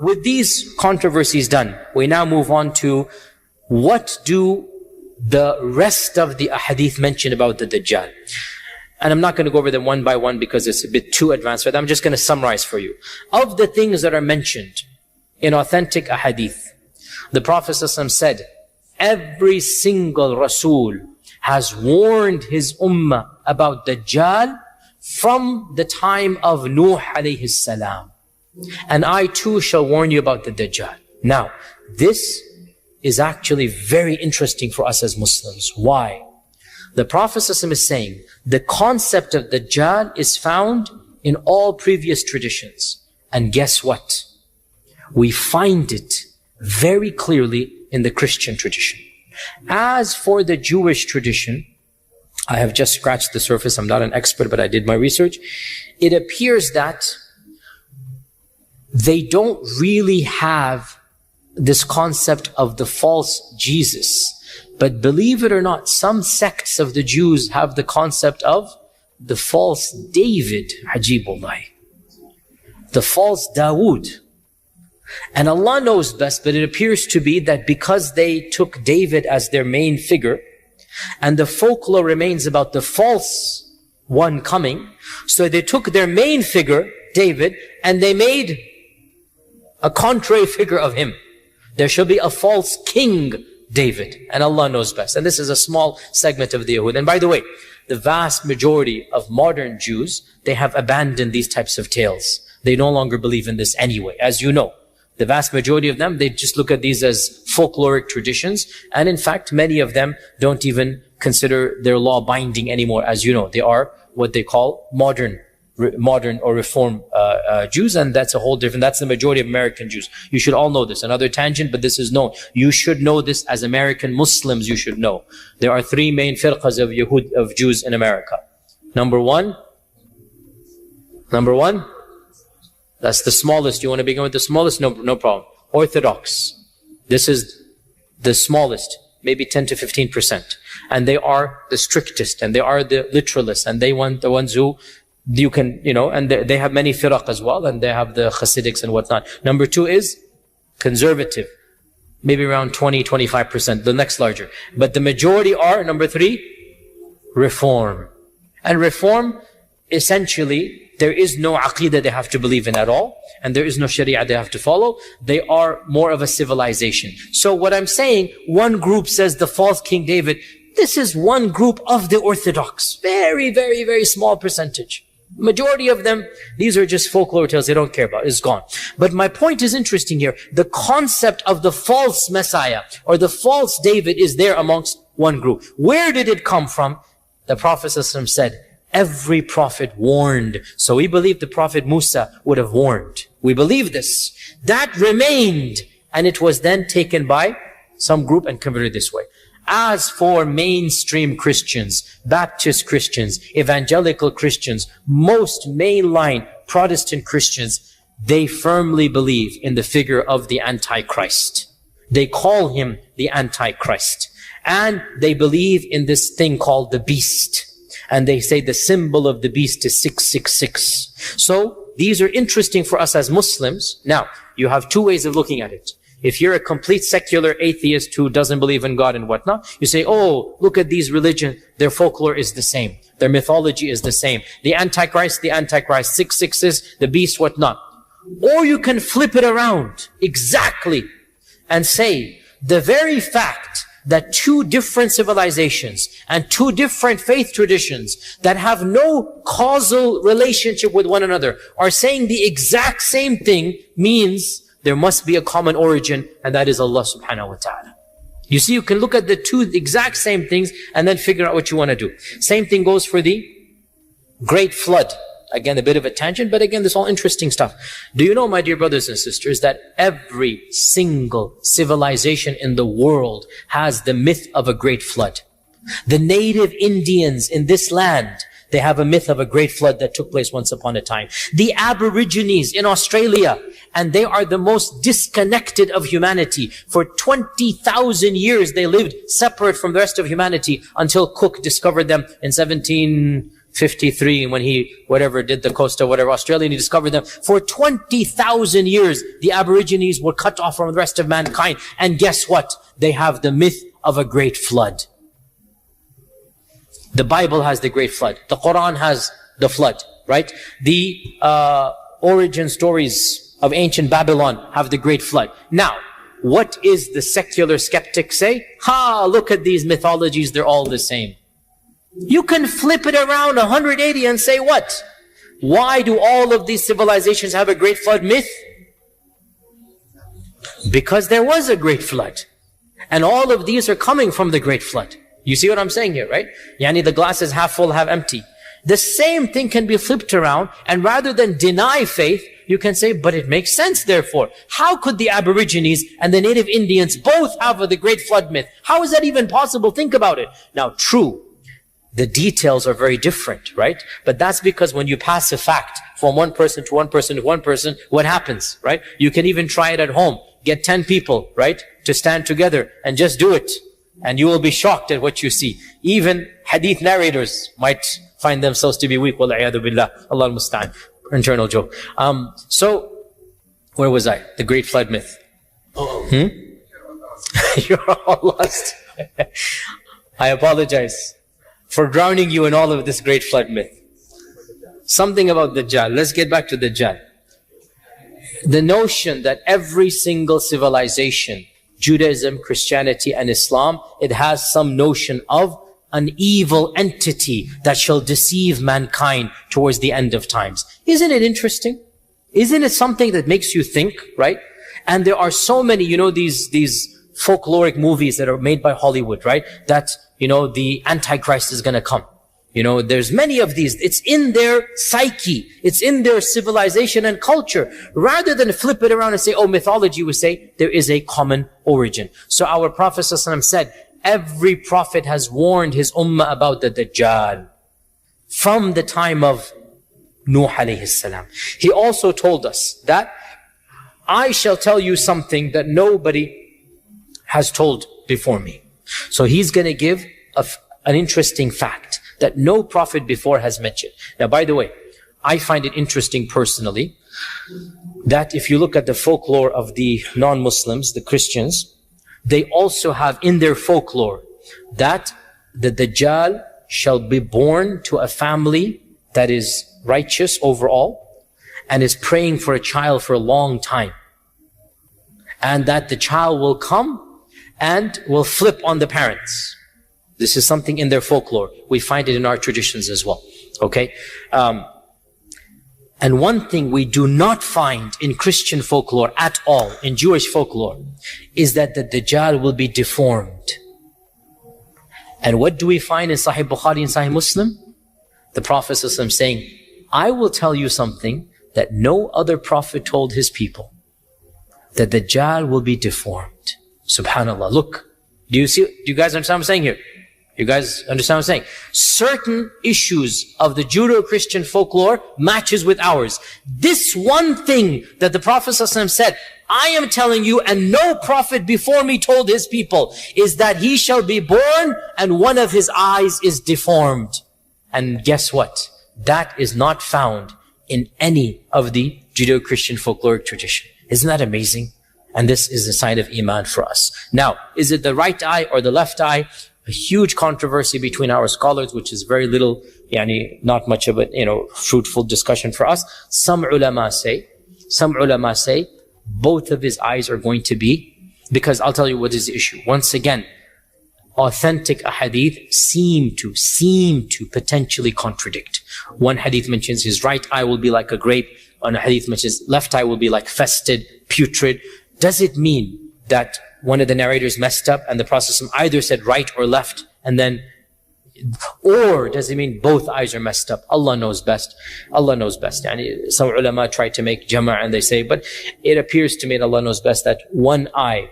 with these controversies done, we now move on to what do the rest of the ahadith mention about the Dajjal. And I'm not going to go over them one by one because it's a bit too advanced for that. I'm just going to summarize for you. Of the things that are mentioned in authentic ahadith, the Prophet ﷺ said, every single Rasul has warned his ummah about Dajjal from the time of Nuh alayhi salam. And I too shall warn you about the Dajjal. Now, this is actually very interesting for us as Muslims. Why? The Prophet ﷺ is saying, the concept of Dajjal is found in all previous traditions. And guess what? We find it very clearly in the Christian tradition. As for the Jewish tradition, I have just scratched the surface. I'm not an expert, but I did my research. It appears that they don't really have this concept of the false Jesus. But believe it or not, some sects of the Jews have the concept of the false David, Ajibullah, the false Dawood. And Allah knows best, but it appears to be that because they took David as their main figure, and the folklore remains about the false one coming, so they took their main figure, David, and they made a contrary figure of him. There shall be a false king, David, and Allah knows best. And this is a small segment of the Yahud. And by the way, the vast majority of modern Jews, they have abandoned these types of tales. They no longer believe in this anyway, as you know. The vast majority of them, they just look at these as folkloric traditions. And in fact, many of them don't even consider their law binding anymore. As you know, they are what they call modern or reform Jews. And that's a whole different, that's the majority of American Jews. You should all know this. Another tangent, but this is known. You should know this as American Muslims, you should know. There are three main firqas of Jews in America. Number one, that's the smallest. You want to begin with the smallest? No problem. Orthodox. This is the smallest, maybe 10 to 15%. And they are the strictest, and they are the literalists, and they want the ones who you can, and they have many firaq as well, and they have the Hasidics and whatnot. Number two is conservative, maybe around 20-25%, the next larger. But the majority are, number three, reform. And reform, essentially, there is no aqeedah they have to believe in at all, and there is no sharia they have to follow. They are more of a civilization. So what I'm saying, one group says the false King David. This is one group of the Orthodox. Very, very, very small percentage. Majority of them, these are just folklore tales they don't care about. It's gone. But my point is interesting here. The concept of the false Messiah or the false David is there amongst one group. Where did it come from? The Prophet ﷺ said, every prophet warned. So we believe the Prophet Musa would have warned. We believe this. That remained. And it was then taken by some group and converted this way. As for mainstream Christians, Baptist Christians, evangelical Christians, most mainline Protestant Christians, they firmly believe in the figure of the Antichrist. They call him the Antichrist. And they believe in this thing called the beast. And they say the symbol of the beast is 666. So these are interesting for us as Muslims. Now, you have two ways of looking at it. If you're a complete secular atheist who doesn't believe in God and whatnot, you say, oh, look at these religions. Their folklore is the same. Their mythology is the same. The Antichrist, 666, the beast, whatnot. Or you can flip it around exactly and say the very fact that two different civilizations and two different faith traditions that have no causal relationship with one another are saying the exact same thing means there must be a common origin, and that is Allah subhanahu wa ta'ala. You see, you can look at the two exact same things and then figure out what you want to do. Same thing goes for the Great Flood. Again, a bit of a tangent, but again, this is all interesting stuff. Do you know, my dear brothers and sisters, that every single civilization in the world has the myth of a great flood? The native Indians in this land, they have a myth of a great flood that took place once upon a time. The Aborigines in Australia, and they are the most disconnected of humanity. For 20,000 years, they lived separate from the rest of humanity until Cook discovered them in 53, when he, whatever, did the coast of whatever, Australia, and he discovered them. For 20,000 years, the Aborigines were cut off from the rest of mankind. And guess what? They have the myth of a great flood. The Bible has the great flood. The Qur'an has the flood, right? The origin stories of ancient Babylon have the great flood. Now, what is the secular skeptic say? Look at these mythologies, they're all the same. You can flip it around 180 and say what? Why do all of these civilizations have a great flood myth? Because there was a great flood. And all of these are coming from the great flood. You see what I'm saying here, right? Yani the glass is half full, half empty. The same thing can be flipped around, and rather than deny faith, you can say, but it makes sense therefore. How could the Aborigines and the native Indians both have the great flood myth? How is that even possible? Think about it. Now, true, the details are very different, right? But that's because when you pass a fact from one person to one person to one person, what happens, right? You can even try it at home. Get 10 people, right, to stand together and just do it. And you will be shocked at what you see. Even hadith narrators might find themselves to be weak. Wal'iyadu billah. Allah al-musta'an. Internal joke. So, where was I? The great flood myth. You're all lost. I apologize for drowning you in all of this great flood myth. Something about Dajjal. Let's get back to Dajjal. The notion that every single civilization, Judaism, Christianity, and Islam, it has some notion of an evil entity that shall deceive mankind towards the end of times. Isn't it interesting? Isn't it something that makes you think, right? And there are so many, these folkloric movies that are made by Hollywood, right? That, the Antichrist is gonna come. There's many of these. It's in their psyche. It's in their civilization and culture. Rather than flip it around and say, mythology, we say there is a common origin. So our Prophet ﷺ said, every prophet has warned his ummah about the Dajjal from the time of Nuh alayhi salam. He also told us that I shall tell you something that nobody has told before me. So he's going to give an interesting fact that no prophet before has mentioned. Now, by the way, I find it interesting personally that if you look at the folklore of the non-Muslims, the Christians, they also have in their folklore that the Dajjal shall be born to a family that is righteous overall and is praying for a child for a long time. And that the child will come and will flip on the parents. This is something in their folklore. We find it in our traditions as well. Okay? And one thing we do not find in Christian folklore at all, in Jewish folklore, is that the Dajjal will be deformed. And what do we find in Sahih Bukhari and Sahih Muslim? The Prophet ﷺ saying, I will tell you something that no other prophet told his people. The Dajjal will be deformed. Subhanallah. Look, do you guys understand what I'm saying here? You guys understand what I'm saying? Certain issues of the Judeo-Christian folklore matches with ours. This one thing that the Prophet ﷺ said, I am telling you, and no prophet before me told his people, is that he shall be born and one of his eyes is deformed. And guess what? That is not found in any of the Judeo-Christian folkloric tradition. Isn't that amazing? And this is a sign of Iman for us. Now, is it the right eye or the left eye? A huge controversy between our scholars, which is very little, not much of a, fruitful discussion for us. Some ulama say, both of his eyes are going to be, because I'll tell you what is the issue. Once again, authentic ahadith seem to potentially contradict. One hadith mentions his right eye will be like a grape. One hadith mentions left eye will be like fested, putrid. Does it mean that one of the narrators messed up and the Prophet either said right or left or does it mean both eyes are messed up? Allah knows best. Allah knows best. And some ulama try to make jama' and they say, but it appears to me that Allah knows best that one eye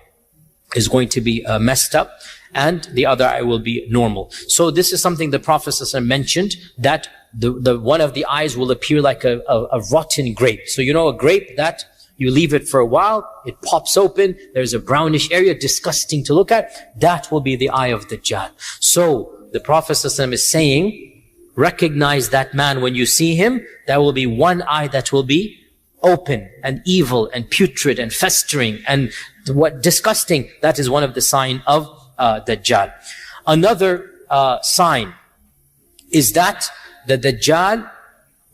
is going to be messed up and the other eye will be normal. So this is something the Prophet mentioned, that the one of the eyes will appear like a rotten grape. So a grape that you leave it for a while, it pops open, there's a brownish area, disgusting to look at. That will be the eye of Dajjal. So the Prophet ﷺ is saying, recognize that man when you see him. There will be one eye that will be open and evil and putrid and festering and what disgusting. That is one of the sign of Dajjal. Another sign is that the Dajjal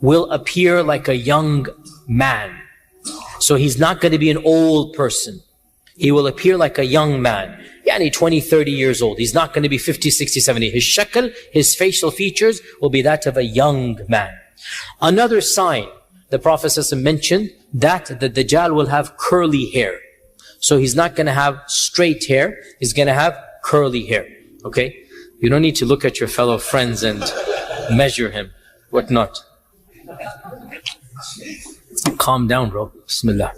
will appear like a young man. So he's not going to be an old person. He will appear like a young man. Yani 20, 30 years old. He's not going to be 50, 60, 70. His shakl, his facial features will be that of a young man. Another sign, the Prophet ﷺ mentioned that the Dajjal will have curly hair. So he's not going to have straight hair. He's going to have curly hair. Okay? You don't need to look at your fellow friends and measure him. Whatnot. Calm down, bro. Bismillah.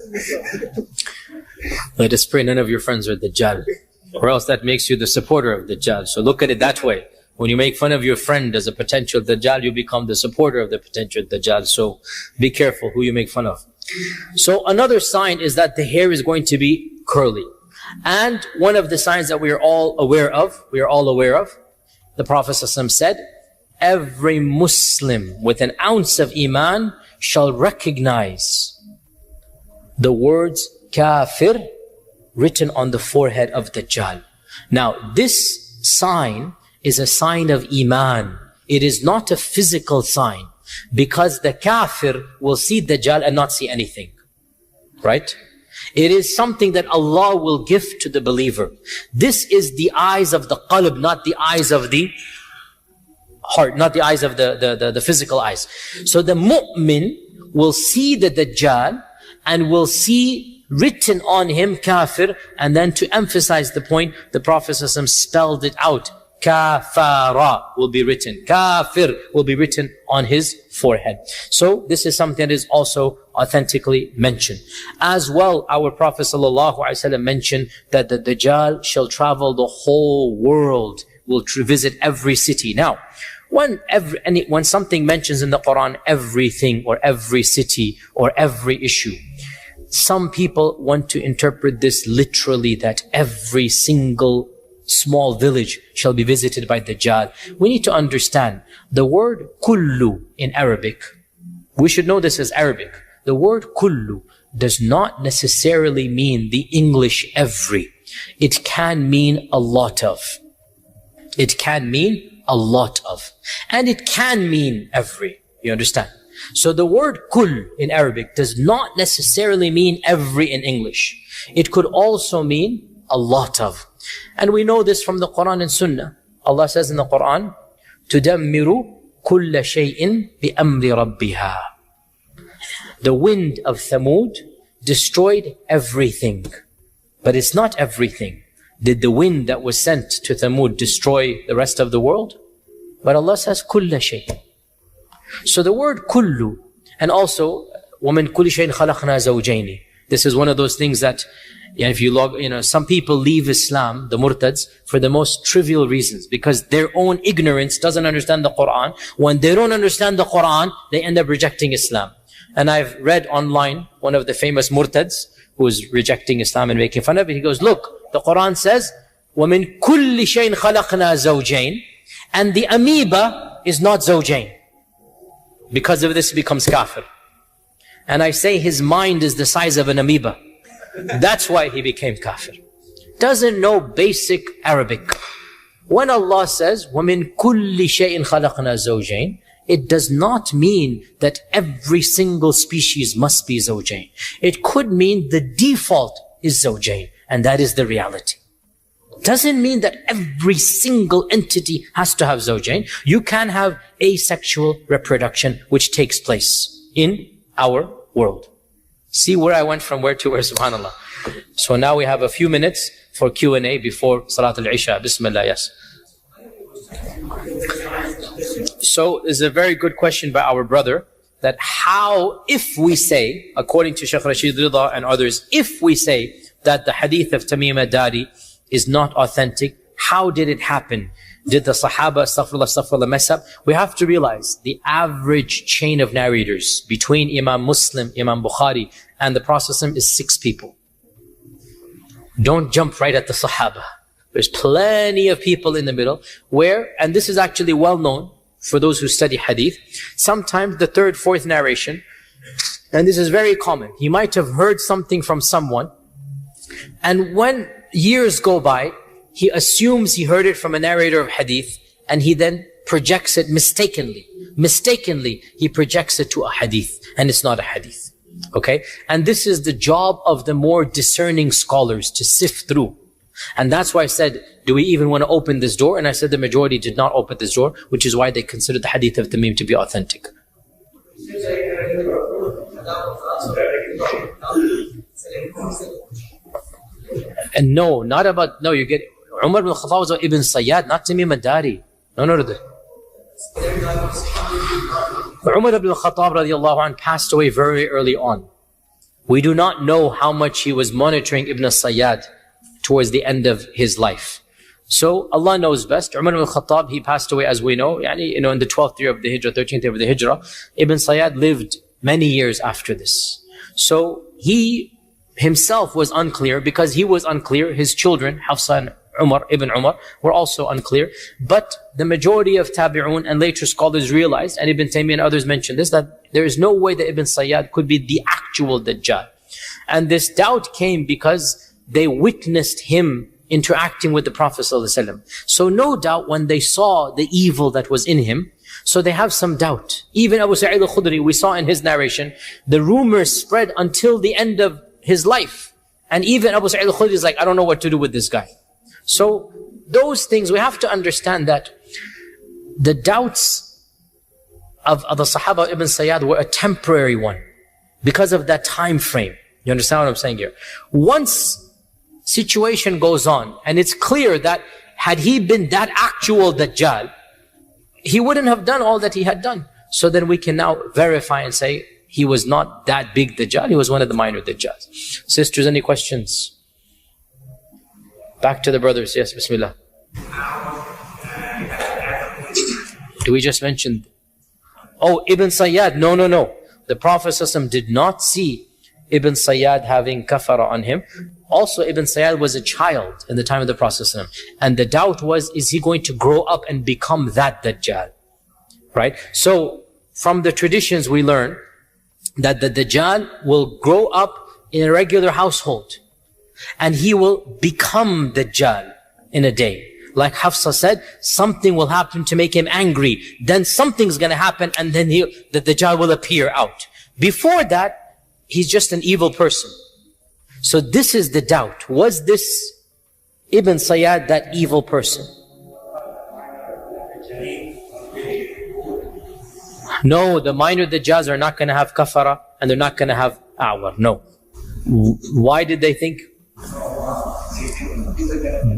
Let us pray none of your friends are Dajjal. Or else that makes you the supporter of Dajjal. So look at it that way. When you make fun of your friend as a potential Dajjal, you become the supporter of the potential Dajjal. So be careful who you make fun of. So another sign is that the hair is going to be curly. And one of the signs that we are all aware of, the Prophet ﷺ said, every Muslim with an ounce of Iman shall recognize the words kafir written on the forehead of Dajjal. Now, this sign is a sign of Iman. It is not a physical sign, because the kafir will see Dajjal and not see anything. Right? It is something that Allah will give to the believer. This is the eyes of the qalb, not the eyes of the heart, not the eyes of the physical eyes. So the mu'min will see the Dajjal and will see written on him kafir, and then to emphasize the point, the Prophet ﷺ spelled it out. Kafara will be written. Kafir will be written on his forehead. So this is something that is also authentically mentioned. As well, our Prophet ﷺ mentioned that the Dajjal shall travel the whole world, will visit every city. Now, when something mentions in the Qur'an everything or every city or every issue, some people want to interpret this literally, that every single small village shall be visited by Dajjal. We need to understand the word kullu in Arabic. We should know this as Arabic. The word kullu does not necessarily mean the English every. It can mean a lot of. It can mean a lot of. And it can mean every. You understand? So the word kull in Arabic does not necessarily mean every in English. It could also mean a lot of. And we know this from the Qur'an and Sunnah. Allah says in the Qur'an, تُدَمِّرُ كُلَّ شَيْءٍ بِأَمْرِ رَبِّهَا. The wind of Thamud destroyed everything. But it's not everything. Did the wind that was sent to Thamud destroy the rest of the world? But Allah says, كُلَّ شَيْءٍ. So the word kullu, and also وَمِن كُلِّ شَيْءٍ خَلَقْنَا زَوْجَيْنِ. This is one of those things that, if you some people leave Islam, the murtads, for the most trivial reasons, because their own ignorance doesn't understand the Qur'an. When they don't understand the Qur'an, they end up rejecting Islam. And I've read online, one of the famous murtads, who is rejecting Islam and making fun of it, he goes, look, the Qur'an says, وَمِن كُلِّ شَيْءٍ خَلَقْنَا زَوْجَيْنِ, and the amoeba is not zawjain. Because of this, he becomes kafir. And I say his mind is the size of an amoeba. That's why he became kafir. Doesn't know basic Arabic. When Allah says, وَمِن كُلِّ شَيْءٍ خَلَقْنَا زَوْجَيْنِ, it does not mean that every single species must be zawjain. It could mean the default is zawjain, and that is the reality. Doesn't mean that every single entity has to have zawjain. You can have asexual reproduction, which takes place in our world. See where I went from where to where, subhanAllah. So now we have a few minutes for Q&A before Salat al-Isha. Bismillah, yes. So it's a very good question by our brother, that how, if we say, according to Shaykh Rashid Rida and others, if we say that the hadith of Tamim Dari is not authentic, how did it happen? Did the Sahaba, astaghfirullah, mess up? We have to realize the average chain of narrators between Imam Muslim, Imam Bukhari, and the Prophet is 6 people. Don't jump right at the Sahaba. There's plenty of people in the middle where, and this is actually well known for those who study hadith, sometimes the third, fourth narration, and this is very common, he might have heard something from someone, and when years go by, he assumes he heard it from a narrator of hadith, and he then projects it mistakenly. Mistakenly, he projects it to a hadith, and it's not a hadith. Okay? And this is the job of the more discerning scholars to sift through. And that's why I said, do we even want to open this door? And I said the majority did not open this door, which is why they consider the hadith of Tamim to be authentic. And no, not about, no, you get, Umar ibn Khattab was Ibn Sayyad, not Tamim al-Dari. No. Umar ibn Khattab radiallahu anh passed away very early on. We do not know how much he was monitoring Ibn Sayyad towards the end of his life. So Allah knows best. Umar ibn Khattab, he passed away as we know, in the 12th year of the Hijrah, 13th year of the Hijrah. Ibn Sayyad lived many years after this. So he himself was unclear. Because he was unclear, his children, Hafsa and Ibn Umar, were also unclear. But the majority of Tabi'un and later scholars realized, and Ibn Taymiyyah and others mentioned this, that there is no way that Ibn Sayyad could be the actual Dajjal. And this doubt came because they witnessed him interacting with the Prophet ﷺ. So no doubt when they saw the evil that was in him, so they have some doubt. Even Abu Sa'id al-Khudri, we saw in his narration, the rumors spread until the end of his life. And even Abu Sa'id al-Khudri is like, I don't know what to do with this guy. So those things, we have to understand that the doubts of the Sahaba Ibn Sayyad were a temporary one because of that time frame. You understand what I'm saying here? Once situation goes on, and it's clear that had he been that actual Dajjal, he wouldn't have done all that he had done. So then we can now verify and say he was not that big Dajjal, he was one of the minor Dajjals. Sisters, any questions? Back to the brothers. Yes, Bismillah. Do we just mention? Oh, Ibn Sayyad. No. The Prophet ﷺ did not see Ibn Sayyad having kafara on him. Also, Ibn Sayyad was a child in the time of the Prophet ﷺ. And the doubt was, is he going to grow up and become that Dajjal? Right? So, from the traditions we learn that the Dajjal will grow up in a regular household. And he will become Dajjal in a day. Like Hafsa said, something will happen to make him angry. Then something's going to happen and then the Dajjal will appear out. Before that, he's just an evil person. So this is the doubt. Was this Ibn Sayyad that evil person? No, the minor Dajjals are not going to have kafara and they're not going to have a'war. No. Why did they think?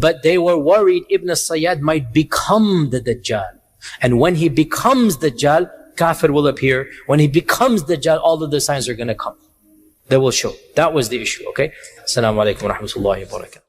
But they were worried Ibn Sayyad might become the Dajjal. And when he becomes Dajjal, kafir will appear. When he becomes Dajjal, all of the signs are going to come. They will show. That was the issue, okay? Assalamu alaikum wa rahmatullahi wa barakatuh.